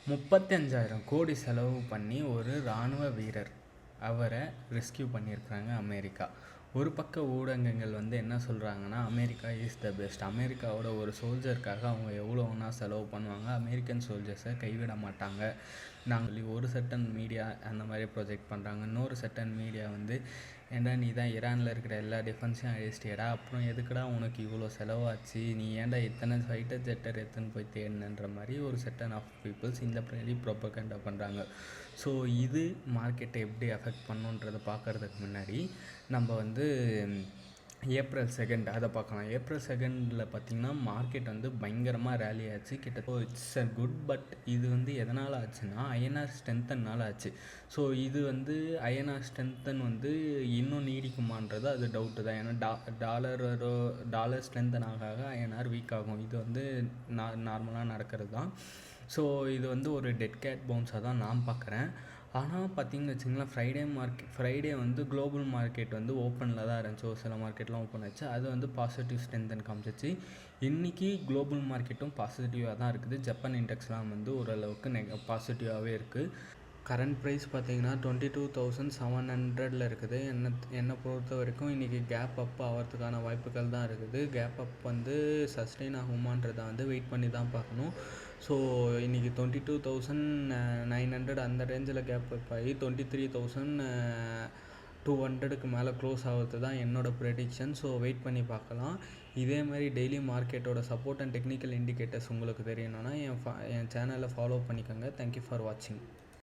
35,000 கோடி செலவு பண்ணி ஒரு இராணுவ வீரர் அவரை ரெஸ்கியூ பண்ணியிருக்கிறாங்க அமெரிக்கா. ஒரு பக்க ஊடகங்கள் என்ன சொல்கிறாங்கன்னா, அமெரிக்கா இஸ் த பெஸ்ட். அமெரிக்காவோட ஒரு சோல்ஜருக்காக அவங்க எவ்வளோ ஒன்றா செலவு பண்ணுவாங்க, அமெரிக்கன் சோல்ஜர்ஸை கைவிட மாட்டாங்க நாங்கள் ஒரு செட்டன் மீடியா அந்த மாதிரி ப்ரொஜெக்ட் பண்ணுறாங்க. இன்னொரு செட்டன் மீடியா ஏன்டா நீ தான் ஈரானில் இருக்கிற எல்லா டிஃபென்ஸையும் அழிச்சிட்டியடா, அப்புறம் எதுக்குடா உனக்கு இவ்வளோ செலவாச்சு, நீ ஏன்டா இத்தனை ஃபைட்டர் ஜெட்டர் எடுத்துன்னு போய் தேடினன்ற மாதிரி ஒரு செட்டன் ஆஃப் பீப்புள்ஸ் இந்த ப்ரொபகண்டா பண்ணுறாங்க. ஸோ இது மார்க்கெட்டை எப்படி அஃபெக்ட் பண்ணுன்றதை பார்க்குறதுக்கு முன்னாடி நம்ம ஏப்ரல் 2 அதை பார்க்கலாம். ஏப்ரல் 2 பார்த்திங்கன்னா மார்க்கெட் பயங்கரமாக ரேலி ஆச்சு. கிட்டத்தட்ட இட்ஸ் அ குட். பட் இது எதனால் ஆச்சுன்னா ஐஎன்ஆர் ஸ்ட்ரென்த்தனால் ஆச்சு. ஸோ இது ஐஎன்ஆர் ஸ்ட்ரென்த்தன் இன்னும் நீடிக்குமான்றது அது டவுட்டு தான். ஏன்னா டாலர் ஸ்ட்ரென்த்தன் ஆக ஐஎன்ஆர் வீக் ஆகும். இது நார்மலாக நடக்கிறது தான். ஸோ இது ஒரு டெட் கேட் பவுன்ஸாக தான் நான் பார்க்குறேன். ஆனால் பார்த்திங்கன்னு வச்சிங்களேன், ஃப்ரைடே குளோபல் மார்க்கெட் ஓப்பனில் தான் இருந்துச்சு. ஒரு சில மார்க்கெட்லாம் ஓப்பன் ஆச்சு. அது பாசிட்டிவ் ஸ்ட்ரென்த்தன் காமிச்சிச்சு. இன்றைக்கி குளோபல் மார்க்கெட்டும் பாசிட்டிவாக தான் இருக்குது. ஜப்பான் இண்டெக்ஸ்லாம் ஓரளவுக்கு பாசிட்டிவாகவே இருக்குது. கரண்ட் ப்ரைஸ் பார்த்திங்கன்னா 22,700 இருக்குது. என்னை பொறுத்த வரைக்கும் இன்றைக்கி கேப் அப் ஆகிறதுக்கான வாய்ப்புகள் தான் இருக்குது. கேப் அப் சஸ்டெயின் ஆகுமான்றதை வெயிட் பண்ணி தான் பார்க்கணும். ஸோ இன்றைக்கி 22,900 அந்த ரேஞ்சில் கேப் அப் ஆகி 23,200க்கு மேலே க்ளோஸ் ஆகிறது தான் என்னோடய ப்ரெடிக்ஷன். ஸோ வெயிட் பண்ணி பார்க்கலாம். இதே மாதிரி டெய்லி மார்க்கெட்டோட சப்போர்ட் அண்ட் டெக்னிக்கல் இண்டிகேட்டர்ஸ் உங்களுக்கு தெரியணும்னா என் சேனலை ஃபாலோ பண்ணிக்கோங்க. தேங்க்யூ ஃபார் வாட்சிங்.